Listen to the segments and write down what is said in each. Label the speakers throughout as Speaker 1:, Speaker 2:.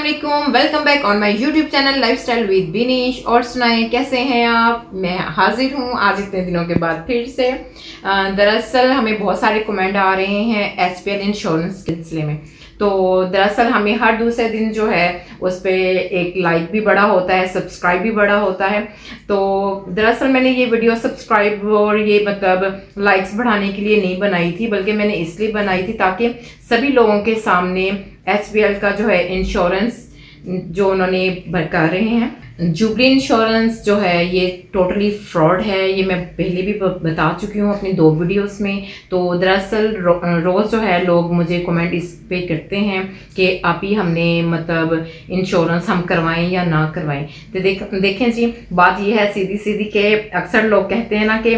Speaker 1: अस्सलामुअलैकुम, welcome back on my YouTube channel lifestyle with Binish. और सुनाएं कैसे हैं आप। मैं हाजिर हूं आज इतने दिनों के बाद फिर से। दरअसल हमें बहुत सारे कमेंट आ रहे हैं एसपीएल इंश्योरेंस के सिलसिले में। तो दरअसल हमें हर दूसरे दिन जो है उस पर एक लाइक भी बड़ा होता है, सब्सक्राइब भी बड़ा होता है। तो दरअसल मैंने ये वीडियो सब्सक्राइब और ये मतलब लाइक्स बढ़ाने के लिए नहीं बनाई थी, बल्कि मैंने इसलिए बनाई थी ताकि सभी लोगों के सामने एसपीएल का जो है इंश्योरेंस जो उन्होंने कर रहे हैं, जुबली इंश्योरेंस जो है ये टोटली फ्रॉड है। ये मैं पहले भी बता चुकी हूँ अपनी 2 वीडियोस में। तो दरअसल रोज़ जो है लोग मुझे कमेंट इस पे करते हैं कि आप ही हमने मतलब इंश्योरेंस हम करवाएं या ना करवाएं। तो देखें जी, बात ये है सीधी सीधी के अक्सर लोग कहते हैं ना कि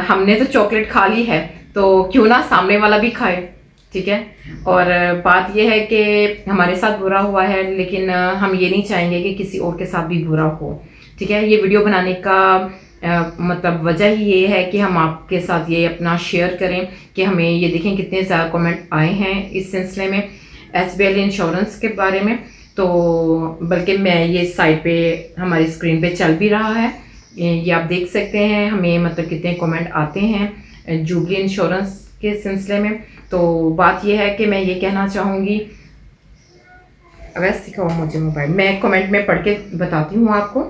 Speaker 1: हमने तो चॉकलेट खा ली है तो क्यों ना सामने वाला भी खाए, ठीक है। और बात यह है कि हमारे साथ बुरा हुआ है, लेकिन हम ये नहीं चाहेंगे कि किसी और के साथ भी बुरा हो, ठीक है। ये वीडियो बनाने का मतलब वजह ही ये है कि हम आपके साथ ये अपना शेयर करें कि हमें ये देखें कितने ज़्यादा कमेंट आए हैं इस सिलसिले में एसबीएल इंश्योरेंस के बारे में। तो बल्कि मैं ये साइट पे हमारी स्क्रीन पे चल भी रहा है, ये आप देख सकते हैं हमें मतलब कितने कमेंट आते हैं जुबली इंश्योरेंस के सिलसिले में। तो बात यह है कि मैं ये कहना चाहूँगी, अगर सिखाओ मुझे मोबाइल, मैं कमेंट में पढ़ के बताती हूँ आपको।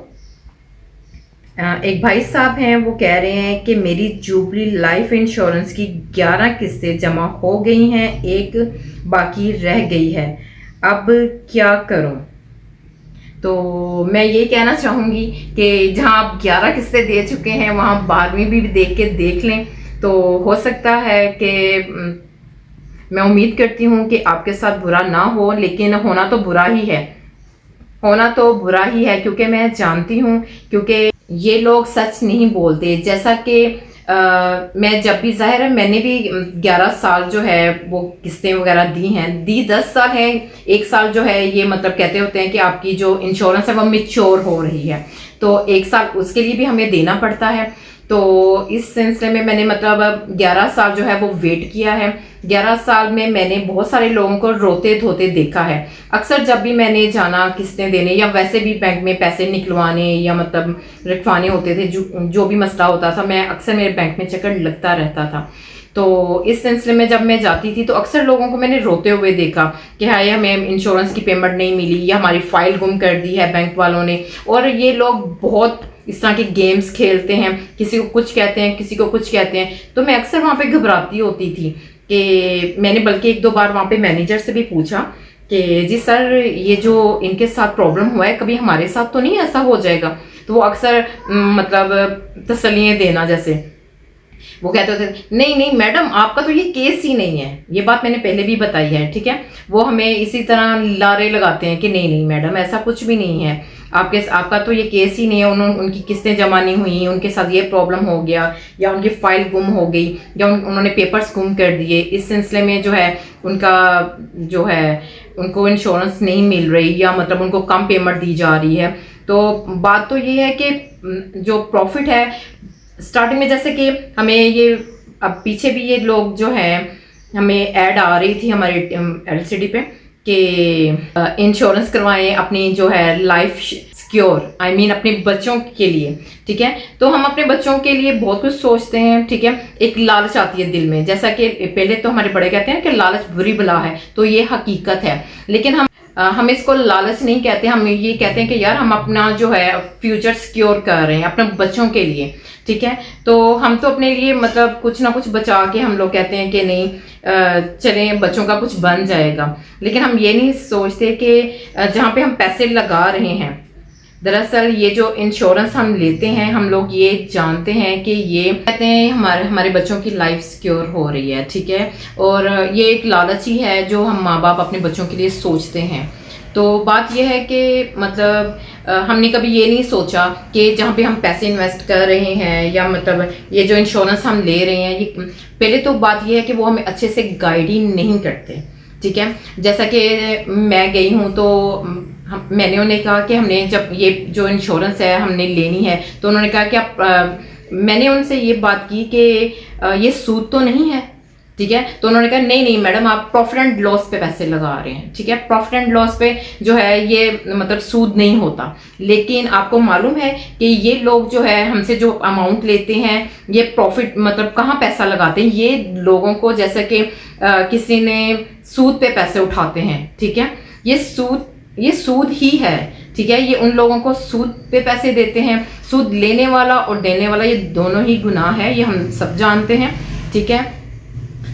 Speaker 1: एक भाई साहब हैं, वो कह रहे हैं कि मेरी जुबली लाइफ इंश्योरेंस की 11 किस्तें जमा हो गई हैं, एक बाकी रह गई है, अब क्या करूँ। तो मैं ये कहना चाहूँगी कि जहाँ आप 11 किस्तें दे चुके हैं वहाँ 12वीं भी देख लें। तो हो सकता है कि मैं उम्मीद करती हूँ कि आपके साथ बुरा ना हो, लेकिन होना तो बुरा ही है, होना तो बुरा ही है, क्योंकि मैं जानती हूँ, क्योंकि ये लोग सच नहीं बोलते। जैसा कि मैं जब भी, जाहिर है मैंने भी 11 साल जो है वो किस्तें वगैरह दी हैं, 10 साल है, 1 साल जो है ये मतलब कहते होते हैं कि आपकी जो इंश्योरेंस है वो मैच्योर हो रही है, तो 1 साल उसके लिए भी हमें देना पड़ता है। तो इस सिलसिले में मैंने मतलब 11 साल जो है वो वेट किया है। 11 साल में मैंने बहुत सारे लोगों को रोते धोते देखा है। अक्सर जब भी मैंने जाना किस्तें देने या वैसे भी बैंक में पैसे निकलवाने या मतलब रखवाने होते थे, जो भी मसला होता था, मैं अक्सर मेरे बैंक में चक्कर लगता रहता था। तो इस सिलसिले में जब मैं जाती थी तो अक्सर लोगों को मैंने रोते हुए देखा कि हाय हमें इंश्योरेंस की पेमेंट नहीं मिली या हमारी फाइल गुम कर दी है बैंक वालों ने। और ये लोग बहुत इस तरह के गेम्स खेलते हैं, किसी को कुछ कहते हैं, किसी को कुछ कहते हैं। तो मैं अक्सर वहाँ पे घबराती होती थी कि मैंने बल्कि 1-2 बार वहाँ पे मैनेजर से भी पूछा कि जी सर, ये जो इनके साथ प्रॉब्लम हुआ है कभी हमारे साथ तो नहीं ऐसा हो जाएगा। तो वो अक्सर मतलब तसल्लियाँ देना, जैसे वो कहते होते नहीं नहीं मैडम आपका तो ये केस ही नहीं है। ये बात मैंने पहले भी बताई है, ठीक है। वो हमें इसी तरह लारे लगाते हैं कि नहीं नहीं मैडम ऐसा कुछ भी नहीं है, आपका तो ये केस ही नहीं है, उनकी किस्तें जमा नहीं हुई, उनके साथ ये प्रॉब्लम हो गया या उनकी फाइल गुम हो गई या उन्होंने पेपर्स गुम कर दिए। इस सिलसिले में जो है उनका जो है उनको इंश्योरेंस नहीं मिल रही या मतलब उनको कम पेमेंट दी जा रही है। तो बात तो ये है कि जो प्रॉफिट है स्टार्टिंग में, जैसे कि हमें ये अब पीछे भी ये लोग जो है हमें ऐड आ रही थी हमारे एलसीडी पे कि इंश्योरेंस करवाएं अपनी जो है लाइफ सिक्योर, आई मीन अपने बच्चों के लिए, ठीक है। तो हम अपने बच्चों के लिए बहुत कुछ सोचते हैं, ठीक है। एक लालच आती है दिल में, जैसा कि पहले तो हमारे बड़े कहते हैं कि लालच बुरी बला है, तो ये हकीकत है। लेकिन हम इसको लालच नहीं कहते, हम ये कहते हैं कि यार हम अपना जो है फ्यूचर सिक्योर कर रहे हैं अपने बच्चों के लिए, ठीक है। तो हम तो अपने लिए मतलब कुछ ना कुछ बचा के हम लोग कहते हैं कि नहीं चलें बच्चों का कुछ बन जाएगा। लेकिन हम ये नहीं सोचते कि जहाँ पे हम पैसे लगा रहे हैं, दरअसल ये जो इंश्योरेंस हम लेते हैं हम लोग ये जानते हैं कि ये कहते हैं हमारे बच्चों की लाइफ सिक्योर हो रही है, ठीक है। और ये एक लालच ही है जो हम माँ बाप अपने बच्चों के लिए सोचते हैं। तो बात यह है कि मतलब हमने कभी ये नहीं सोचा कि जहाँ पे हम पैसे इन्वेस्ट कर रहे हैं या मतलब ये जो इंश्योरेंस हम ले रहे हैं, ये पहले तो बात यह है कि वो हमें अच्छे से गाइड ही नहीं करते, ठीक है। जैसा कि मैं गई हूँ तो मैंने उन्हें कहा कि हमने जब ये जो इंश्योरेंस है हमने लेनी है, तो उन्होंने कहा कि आप मैंने उनसे ये बात की कि ये सूद तो नहीं है, ठीक है। तो उन्होंने कहा नहीं नहीं मैडम, आप प्रॉफिट एंड लॉस पे पैसे लगा रहे हैं, ठीक है, प्रॉफिट एंड लॉस पे जो है ये मतलब सूद नहीं होता। लेकिन आपको मालूम है कि ये लोग जो है हमसे जो अमाउंट लेते हैं, ये प्रॉफिट मतलब कहाँ पैसा लगाते हैं, ये लोगों को जैसे कि किसी ने सूद पे पैसे उठाते हैं, ठीक है, ये सूद ही है, ठीक है, ये उन लोगों को सूद पे पैसे देते हैं। सूद लेने वाला और देने वाला ये दोनों ही गुनाह है, ये हम सब जानते हैं, ठीक है।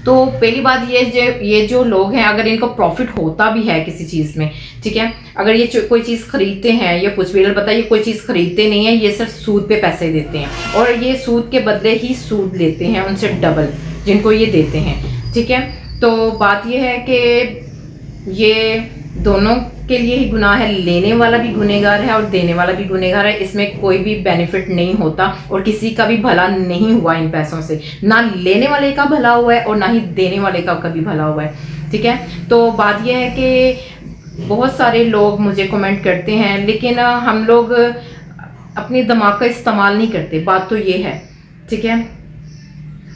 Speaker 1: तो पहली बात ये जो लोग हैं, अगर इनको प्रॉफिट होता भी है किसी चीज़ में, ठीक है, अगर ये कोई चीज़ खरीदते हैं या कुछ भी, बताइए कोई चीज़ खरीदते नहीं है, ये सिर्फ सूद पे पैसे देते हैं और ये सूद के बदले ही सूद लेते हैं उनसे डबल जिनको ये देते हैं, ठीक है। तो बात ये है कि ये दोनों के लिए ही गुनाह है, लेने वाला भी गुनहगार है और देने वाला भी गुनहगार है, इसमें कोई भी बेनिफिट नहीं होता और किसी का भी भला नहीं हुआ इन पैसों से, ना लेने वाले का भला हुआ है और ना ही देने वाले का कभी भला हुआ है, ठीक है। तो बात यह है कि बहुत सारे लोग मुझे कमेंट करते हैं, लेकिन हम लोग अपने दिमाग का इस्तेमाल नहीं करते, बात तो ये है, ठीक है।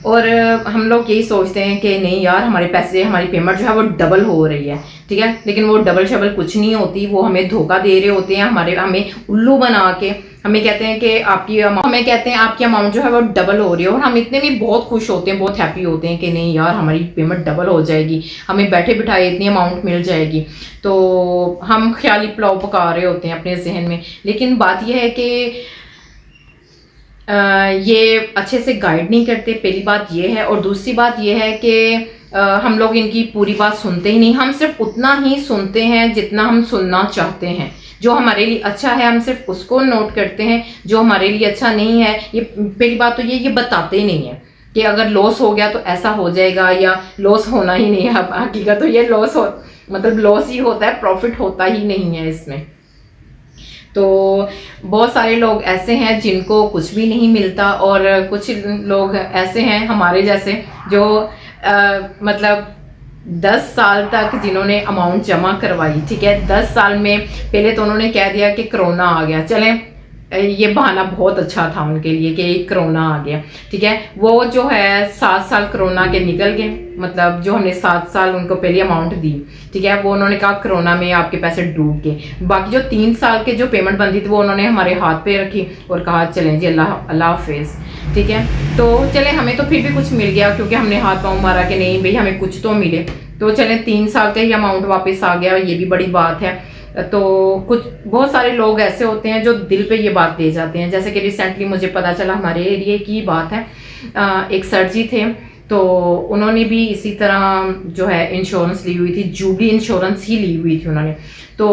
Speaker 1: और हम लोग यही सोचते हैं कि नहीं यार हमारे पैसे, हमारी पेमेंट जो है वो डबल हो रही है, ठीक है, लेकिन वो डबल शबल कुछ नहीं होती, वो हमें धोखा दे रहे होते हैं, हमें उल्लू बना के हमें कहते हैं कि आपकी अमाउंट जो है वो डबल हो रही है, और हम इतने भी बहुत खुश होते हैं, बहुत हैप्पी होते हैं कि नहीं यार हमारी पेमेंट डबल हो जाएगी, हमें बैठे बिठाए इतनी अमाउंट मिल जाएगी। तो हम ख्याली पुलाव पका रहे होते हैं अपने जहन में। लेकिन बात यह है कि ये अच्छे से गाइड नहीं करते, पहली बात ये है। और दूसरी बात ये है कि हम लोग इनकी पूरी बात सुनते ही नहीं, हम सिर्फ उतना ही सुनते हैं जितना हम सुनना चाहते हैं। जो हमारे लिए अच्छा है हम सिर्फ उसको नोट करते हैं, जो हमारे लिए अच्छा नहीं है, ये पहली बात तो ये बताते ही नहीं है कि अगर लॉस हो गया तो ऐसा हो जाएगा, या लॉस होना ही नहीं है। हकीकत तो ये लॉस ही होता है, प्रॉफिट होता ही नहीं है इसमें। तो बहुत सारे लोग ऐसे हैं जिनको कुछ भी नहीं मिलता, और कुछ लोग ऐसे हैं हमारे जैसे जो मतलब 10 साल तक जिन्होंने अमाउंट जमा करवाई, ठीक है, 10 साल में पहले तो उन्होंने कह दिया कि कोरोना आ गया, चलें ये बहाना बहुत अच्छा था उनके लिए कि कोरोना आ गया, ठीक है। वो जो है 7 साल कोरोना के निकल गए, मतलब जो हमने 7 साल उनको पहली अमाउंट दी, ठीक है, वो उन्होंने कहा कोरोना में आपके पैसे डूब गए। बाकी जो 3 साल के जो पेमेंट बनती थी वो उन्होंने हमारे हाथ पे रखी और कहा चलें जी अल्लाह हाफिज़, ठीक है। तो चलें हमें तो फिर भी कुछ मिल गया, क्योंकि हमने हाथ पाँव मारा कि नहीं भाई हमें कुछ तो मिले, तो चलें 3 साल का ही अमाउंट वापस आ गया, ये भी बड़ी बात है। तो कुछ बहुत सारे लोग ऐसे होते हैं जो दिल पे ये बात ले जाते हैं। जैसे कि रिसेंटली मुझे पता चला, हमारे एरिया की बात है, एक सर जी थे, तो उन्होंने भी इसी तरह जो है इंश्योरेंस ली हुई थी, जुबली इंश्योरेंस ही ली हुई थी उन्होंने। तो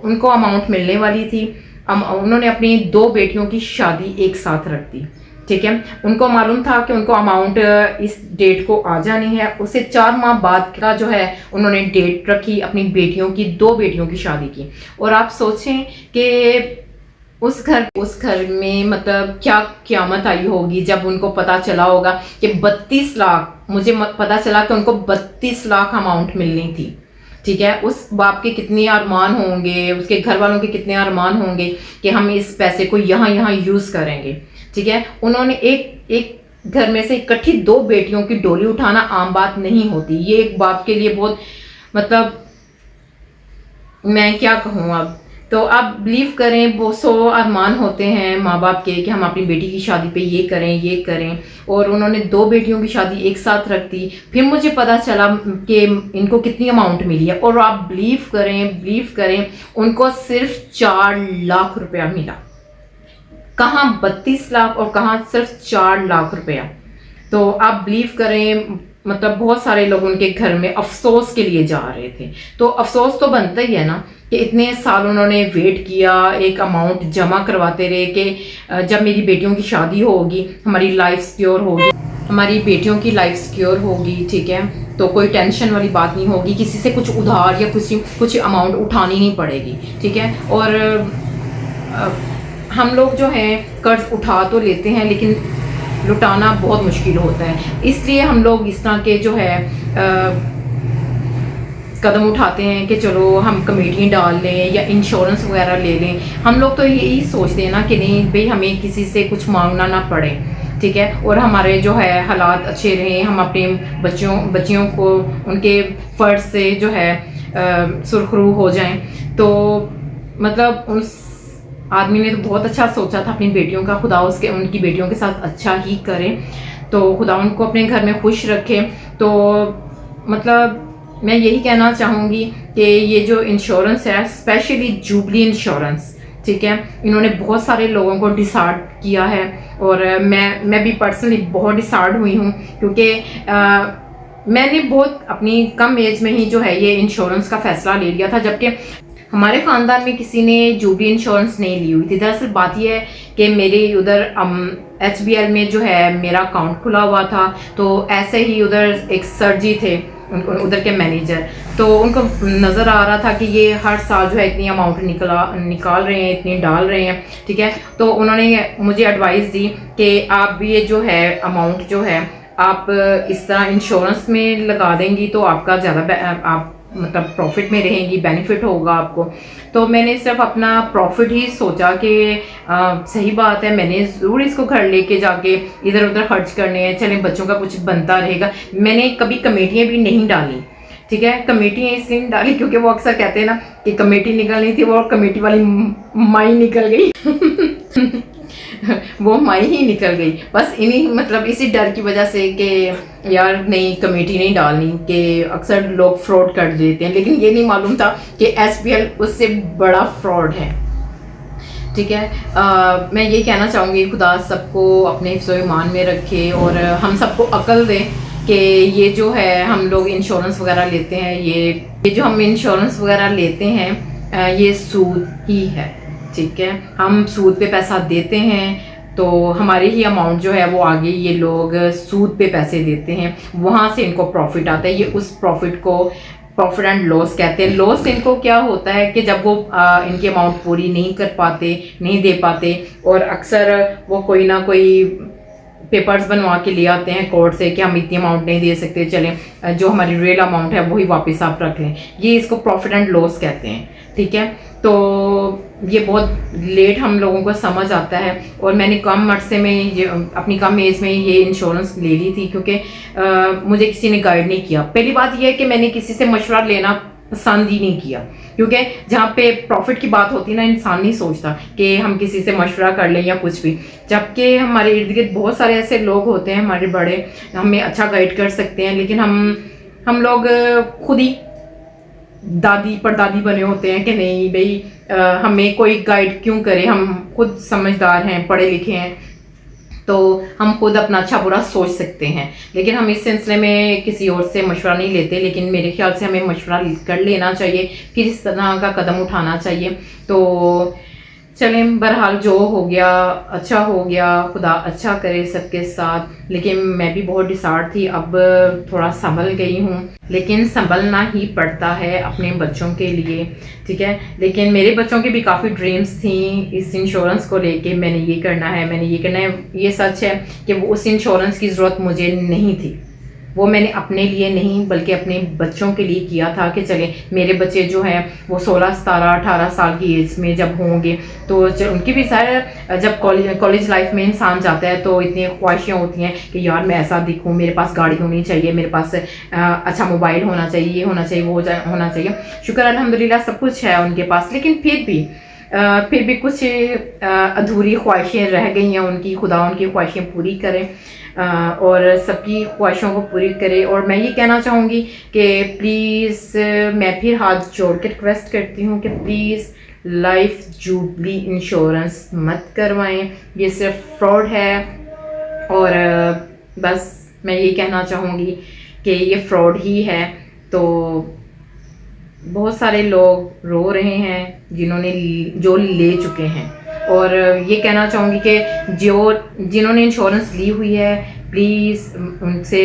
Speaker 1: उनको अमाउंट मिलने वाली थी, उन्होंने अपनी 2 बेटियों की शादी एक साथ रख दी, ठीक है। उनको मालूम था कि उनको अमाउंट इस डेट को आ जानी है, उससे 4 माह बाद का जो है उन्होंने डेट रखी अपनी बेटियों की, 2 बेटियों की शादी की। और आप सोचें कि उस घर में मतलब क्या क़यामत आई होगी जब उनको पता चला होगा कि 32 लाख, मुझे पता चला कि उनको 32 लाख अमाउंट मिलनी थी, ठीक है। उस बाप के कितने अरमान होंगे, उसके घर वालों के कितने अरमान होंगे कि हम इस पैसे को यहाँ यूज़ करेंगे, ठीक है। उन्होंने एक घर में से इकट्ठी 2 बेटियों की डोली उठाना आम बात नहीं होती, ये एक बाप के लिए बहुत मतलब मैं क्या कहूँ अब। तो आप बिलीव करें, बहुत 100 अरमान होते हैं माँ बाप के कि हम अपनी बेटी की शादी पे ये करें, और उन्होंने 2 बेटियों की शादी एक साथ रख दी। फिर मुझे पता चला कि इनको कितनी अमाउंट मिली है, और आप बिलीव करें उनको सिर्फ 4 लाख रुपया मिला। कहाँ 32 लाख और कहाँ सिर्फ 4 लाख रुपया। तो आप बिलीव करें मतलब बहुत सारे लोग उनके घर में अफसोस के लिए जा रहे थे। तो अफसोस तो बनता ही है ना कि इतने साल उन्होंने वेट किया, एक अमाउंट जमा करवाते रहे कि जब मेरी बेटियों की शादी होगी हमारी लाइफ सिक्योर होगी, हमारी बेटियों की लाइफ सिक्योर होगी, ठीक है, तो कोई टेंशन वाली बात नहीं होगी, किसी से कुछ उधार या कुछ अमाउंट उठानी नहीं पड़ेगी, ठीक है। और हम लोग जो हैं कर्ज उठा तो लेते हैं लेकिन लुटाना बहुत मुश्किल होता है, इसलिए हम लोग इस तरह के जो है कदम उठाते हैं कि चलो हम कमेटियाँ डाल लें या इंश्योरेंस वगैरह ले लें। हम लोग तो यही सोचते हैं ना कि नहीं भाई हमें किसी से कुछ मांगना ना पड़े, ठीक है, और हमारे जो है हालात अच्छे रहें, हम अपने बच्चियों को उनके फ़र्ज से जो है सुरखरू हो जाएं। तो मतलब उस आदमी ने तो बहुत अच्छा सोचा था अपनी बेटियों का, खुदा उनकी बेटियों के साथ अच्छा ही करे, तो खुदा उनको अपने घर में खुश रखे। तो मतलब मैं यही कहना चाहूँगी कि ये जो इंश्योरेंस है, स्पेशली जुबली इंश्योरेंस, ठीक है, इन्होंने बहुत सारे लोगों को डिसार्ड किया है, और मैं भी पर्सनली बहुत डिसार्ड हुई हूँ, क्योंकि मैंने बहुत अपनी कम एज में ही जो है ये इंश्योरेंस का फ़ैसला ले लिया था, जबकि हमारे ख़ानदान में किसी ने जुबली इंश्योरेंस नहीं ली हुई थी। दरअसल बात यह है कि मेरे उधर HBL में जो है मेरा अकाउंट खुला हुआ था, तो ऐसे ही उधर एक सर जी थे उधर के मैनेजर, तो उनको नज़र आ रहा था कि ये हर साल जो है इतनी अमाउंट निकाल रहे हैं, इतनी डाल रहे हैं, ठीक है। तो उन्होंने मुझे एडवाइस दी कि आप भी ये जो है अमाउंट जो है आप इस तरह इंश्योरेंस में लगा देंगी तो आपका ज़्यादा आप मतलब प्रॉफिट में रहेंगी, बेनिफिट होगा आपको। तो मैंने सिर्फ अपना प्रॉफिट ही सोचा कि सही बात है, मैंने ज़रूर इसको घर लेके जाके इधर उधर खर्च करने हैं, चलें बच्चों का कुछ बनता रहेगा। मैंने कभी कमेटियाँ भी नहीं डाली, ठीक है, कमेटियाँ इसलिए नहीं डाली क्योंकि वो अक्सर कहते हैं ना कि कमेटी निकलनी थी, वो कमेटी वाली माई निकल गई वो माई ही निकल गई, बस इन्हीं मतलब इसी डर की वजह से कि यार नहीं कमेटी नहीं डालनी, कि अक्सर लोग फ्रॉड कर देते हैं, लेकिन ये नहीं मालूम था कि SBL उससे बड़ा फ्रॉड है, ठीक है। मैं ये कहना चाहूँगी खुदा सबको अपने हिफ्ज़-ओ ईमान में रखे और हम सबको अक्ल दें कि ये जो है हम लोग इंश्योरेंस वगैरह लेते हैं, ये जो हम इंश्योरेंस वगैरह लेते हैं ये सूद ही है, ठीक है। हम सूद पे पैसा देते हैं तो हमारी ही अमाउंट जो है वो आगे ये लोग सूद पे पैसे देते हैं, वहाँ से इनको प्रॉफिट आता है। ये उस प्रॉफिट को प्रॉफिट एंड लॉस कहते हैं। लॉस इनको क्या होता है कि जब वो इनकी अमाउंट पूरी नहीं कर पाते, नहीं दे पाते, और अक्सर वो कोई ना कोई पेपर्स बनवा के ले आते हैं कोर्ट से कि हम इतनी अमाउंट नहीं दे सकते, चलें जो हमारी रियल अमाउंट है वही वापस आप रख लें। ये इसको प्रॉफिट एंड लॉस कहते हैं, ठीक है। तो ये बहुत लेट हम लोगों को समझ आता है, और मैंने कम अरसे में ये अपनी कम एज में ये इंश्योरेंस ले ली थी क्योंकि मुझे किसी ने गाइड नहीं किया। पहली बात यह है कि मैंने किसी से मशवरा लेना पसंद ही नहीं किया, क्योंकि जहाँ पे प्रॉफिट की बात होती है ना, इंसान नहीं सोचता कि हम किसी से मशवरा कर लें या कुछ भी, जबकि हमारे इर्द गिर्द बहुत सारे ऐसे लोग होते हैं हमारे बड़े, हमें अच्छा गाइड कर सकते हैं, लेकिन हम लोग खुद ही दादी परदादी बने होते हैं कि नहीं भाई हमें कोई गाइड क्यों करे, हम खुद समझदार हैं, पढ़े लिखे हैं, तो हम खुद अपना अच्छा बुरा सोच सकते हैं। लेकिन हम इस सिलसिले में किसी और से मशवरा नहीं लेते, लेकिन मेरे ख्याल से हमें मशवरा कर लेना चाहिए, किस तरह का कदम उठाना चाहिए। तो चलें, बहरहाल जो हो गया अच्छा हो गया, खुदा अच्छा करे सबके साथ। लेकिन मैं भी बहुत डिसार्ड थी, अब थोड़ा संभल गई हूँ, लेकिन संभलना ही पड़ता है अपने बच्चों के लिए, ठीक है। लेकिन मेरे बच्चों की भी काफ़ी ड्रीम्स थी इस इंश्योरेंस को लेके, मैंने ये करना है, मैंने ये करना है। ये सच है कि वो उस इंश्योरेंस की ज़रूरत मुझे नहीं थी, वो मैंने अपने लिए नहीं बल्कि अपने बच्चों के लिए किया था कि चले मेरे बच्चे जो हैं वो 16, 17, 18 साल की एज में जब होंगे तो उनकी भी सारे, जब कॉलेज लाइफ में इंसान जाता है तो इतनी ख्वाहिशें होती हैं कि यार मैं ऐसा दिखूं, मेरे पास गाड़ी होनी चाहिए, मेरे पास अच्छा मोबाइल होना चाहिए, ये होना चाहिए, वो होना चाहिए। शुक्र अल्हम्दुलिल्लाह सब कुछ है उनके पास, लेकिन फिर भी कुछ अधूरी ख्वाहिशें रह गई हैं उनकी। खुदा उनकी ख्वाहिशें पूरी करें और सबकी ख्वाहिशों को पूरी करे। और मैं ये कहना चाहूँगी कि प्लीज़ मैं फिर हाथ जोड़ के रिक्वेस्ट करती हूँ कि प्लीज़ लाइफ जुबली इंश्योरेंस मत करवाएं, ये सिर्फ फ्रॉड है। और बस मैं ये कहना चाहूँगी कि ये फ्रॉड ही है। तो बहुत सारे लोग रो रहे हैं जो ले चुके हैं, और ये कहना चाहूँगी कि जिन्होंने इंश्योरेंस ली हुई है प्लीज़ उनसे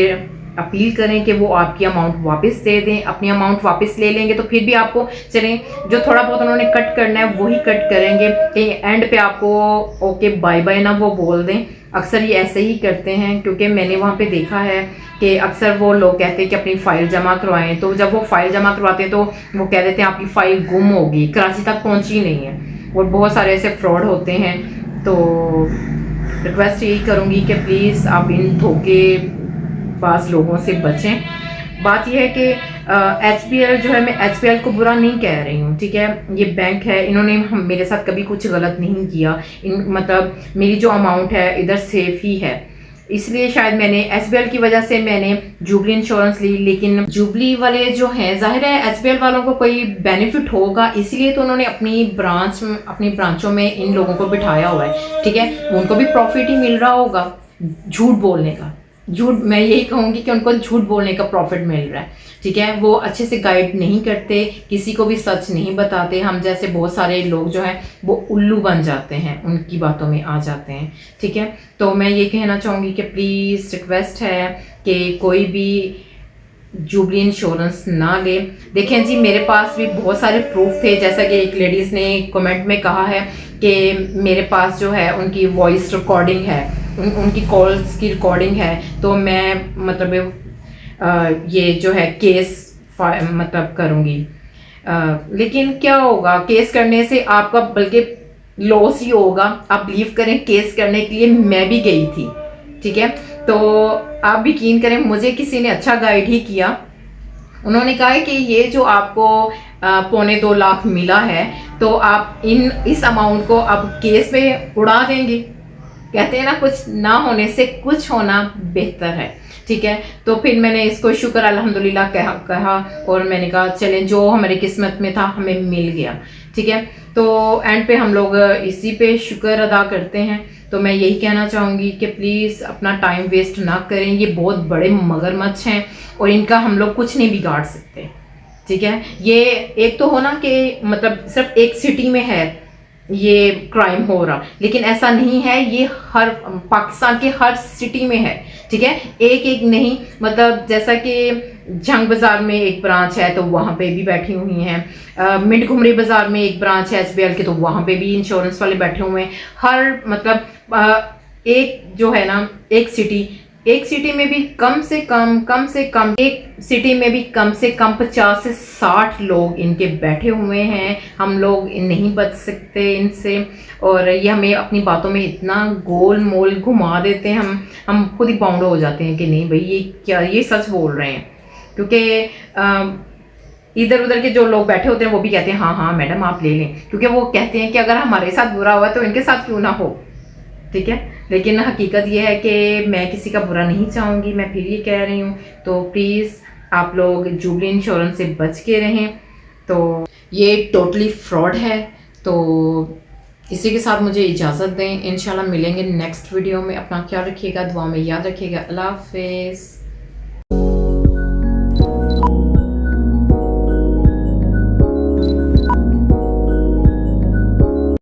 Speaker 1: अपील करें कि वो आपकी अमाउंट वापस दे दें। अपनी अमाउंट वापस ले लेंगे तो फिर भी आपको चलें जो थोड़ा बहुत उन्होंने कट करना है वही कट करेंगे, कहीं एंड पे आपको ओके बाय बाय ना वो बोल दें। अक्सर ये ऐसे ही करते हैं, क्योंकि मैंने वहाँ पे देखा है कि अक्सर वो लोग कहते हैं कि अपनी फ़ाइल जमा करवाएं, तो जब वो फ़ाइल जमा करवाते हैं तो वो कह देते हैं आपकी फ़ाइल गुम होगी, कराची तक पहुँची नहीं है, और बहुत सारे ऐसे फ्रॉड होते हैं। तो रिक्वेस्ट यही करूँगी कि प्लीज़ आप इन धोखेबाज लोगों से बचें। बात यह है कि एचपीएल जो है, मैं एचपीएल को बुरा नहीं कह रही हूँ, ठीक है, ये बैंक है, इन्होंने मेरे साथ कभी कुछ गलत नहीं किया। मतलब मेरी जो अमाउंट है इधर सेफ ही है, इसलिए शायद मैंने एचबीएल की वजह से मैंने जुबली इंश्योरेंस ली। लेकिन जुबली वाले जो हैं, जाहिर है एचबीएल वालों को कोई बेनिफिट होगा, इसलिए तो उन्होंने अपनी ब्रांचों में इन लोगों को बिठाया हुआ है, ठीक है, उनको भी प्रॉफिट ही मिल रहा होगा झूठ बोलने का। मैं यही कहूँगी कि उनको झूठ बोलने का प्रॉफिट मिल रहा है, ठीक है। वो अच्छे से गाइड नहीं करते, किसी को भी सच नहीं बताते। हम जैसे बहुत सारे लोग जो हैं वो उल्लू बन जाते हैं, उनकी बातों में आ जाते हैं, ठीक है। तो मैं ये कहना चाहूँगी कि प्लीज़ रिक्वेस्ट है कि कोई भी जुबली इंश्योरेंस ना ले। देखें जी, मेरे पास भी बहुत सारे प्रूफ थे, जैसा कि एक लेडीज़ ने कमेंट में कहा है कि मेरे पास जो है उनकी वॉइस रिकॉर्डिंग है, उनकी कॉल्स की रिकॉर्डिंग है, तो मैं मतलब ये जो है केस मतलब करूँगी। लेकिन क्या होगा, केस करने से आपका बल्कि लॉस ही होगा। आप बिलीव करें, केस करने के लिए मैं भी गई थी, ठीक है। तो आप यकीन करें, मुझे किसी ने अच्छा गाइड ही किया। उन्होंने कहा है कि ये जो आपको 2.25 लाख मिला है, तो आप इस अमाउंट को अब केस में उड़ा देंगे। कहते हैं ना, कुछ ना होने से कुछ होना बेहतर है, ठीक है। तो फिर मैंने इसको शुक्र अल्हम्दुलिल्लाह कहा और मैंने कहा चलें, जो हमारी किस्मत में था हमें मिल गया, ठीक है। तो एंड पे हम लोग इसी पे शुक्र अदा करते हैं। तो मैं यही कहना चाहूँगी कि प्लीज़ अपना टाइम वेस्ट ना करें। ये बहुत बड़े मगरमच्छ हैं और इनका हम लोग कुछ नहीं बिगाड़ सकते, ठीक है। ये एक तो हो ना कि मतलब सिर्फ एक सिटी में है ये क्राइम हो रहा, लेकिन ऐसा नहीं है, ये हर पाकिस्तान के हर सिटी में है, ठीक है। एक नहीं, मतलब जैसा कि जंग बाज़ार में एक ब्रांच है तो वहाँ पे भी बैठी हुई हैं, मिड घुमरी बाज़ार में एक ब्रांच है एचबीएल के, तो वहाँ पे भी इंश्योरेंस वाले बैठे हुए हैं। हर मतलब एक जो है ना, एक सिटी में भी कम से कम एक सिटी में भी कम से कम 50 से 60 लोग इनके बैठे हुए हैं। हम लोग नहीं बच सकते इनसे, और ये हमें अपनी बातों में इतना गोल मोल घुमा देते हैं, हम खुद ही बाउंड हो जाते हैं कि नहीं भाई ये क्या, ये सच बोल रहे हैं। क्योंकि इधर उधर के जो लोग बैठे होते हैं वो भी कहते हैं हाँ मैडम आप ले लें, क्योंकि वो कहते हैं कि अगर हमारे साथ बुरा हुआ तो इनके साथ क्यों ना हो, ठीक है। लेकिन हकीकत ये है कि मैं किसी का बुरा नहीं चाहूँगी, मैं फिर ये कह रही हूँ। तो प्लीज़ आप लोग जुबली इंश्योरेंस से बच के रहें। तो ये टोटली फ्रॉड है। तो इसी के साथ मुझे इजाज़त दें, इंशाल्लाह मिलेंगे नेक्स्ट वीडियो में। अपना ख्याल रखिएगा, दुआ में याद रखिएगा। अल्लाह हाफिज़।